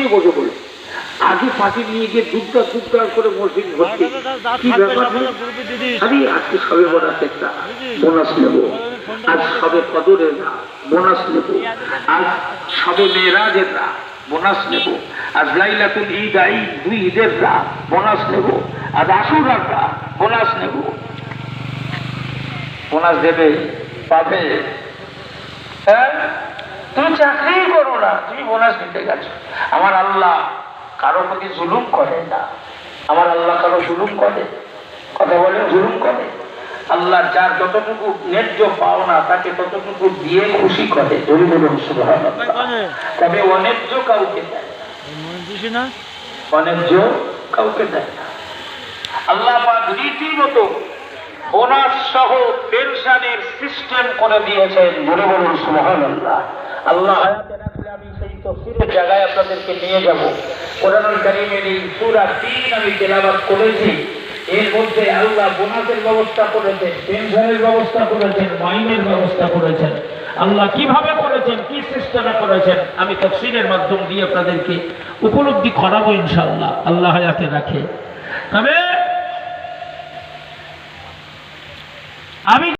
নিয়ে বসে পড়ল। আগে পার্টি নিয়ে গিয়ে দুধ করে মসজিদ ভর্তি। কি ব্যাপার? আরে আজকে সবে বরাতের রাত, বোনাস নেব। আজ সবে কদরের রাত, বোনাস নেব। আজ সবে মেরাজের রাত, বোনাস নেব। আজ লাইলাতুল ঈদ, ঈদ, দুই ঈদের রাত, বোনাস নেব। আজ আশুরার রাত, বোনাস নেব। বোনাস দেবে, পাবে। হ্যাঁ, তুমি চাকরি করো না, তুমি বোনাস নিতে গেছো। আমার আল্লাহ কারো প্রতি জুলুম করে না। আমার আল্লাহ কারো জুলুম করে? কথা বলে জুলুম করে? আল্লাহ যার যতটুকু ন্যায্য পাওনা তাকে ততটুকু দিয়ে খুশি করে। জোরে বলুন সুবহানাল্লাহ। তবে অন্যায্য কাউকে দেয় না, অন্যায্য কাউকে দেয় না। আল্লাহ পাক রীতিমতো বোনাস সহ পেনশনের সিস্টেম করে দিয়েছেন। জোরে বলুন সুবহানাল্লাহ। আল্লাহ হায়াতে রাখলে আমি সেই তাফসীরের জায়গায় আপনাদেরকে নিয়ে যাব। কোরআনুল কারীমের এই সূরা 3 আমি তেলাওয়াত করেছি। এর মধ্যে আল্লাহ বোনাসের ব্যবস্থা করেছেন, পেনশনের ব্যবস্থা করেছেন, মাইনের ব্যবস্থা করেছেন। আল্লাহ কিভাবে করেছেন, কি সিস্টেমে করেছেন, আমি তাফসীরের মাধ্যম দিয়ে আপনাদেরকে উপলব্ধি করাবো ইনশাআল্লাহ, আল্লাহ হায়াতে রাখে। তবে আমি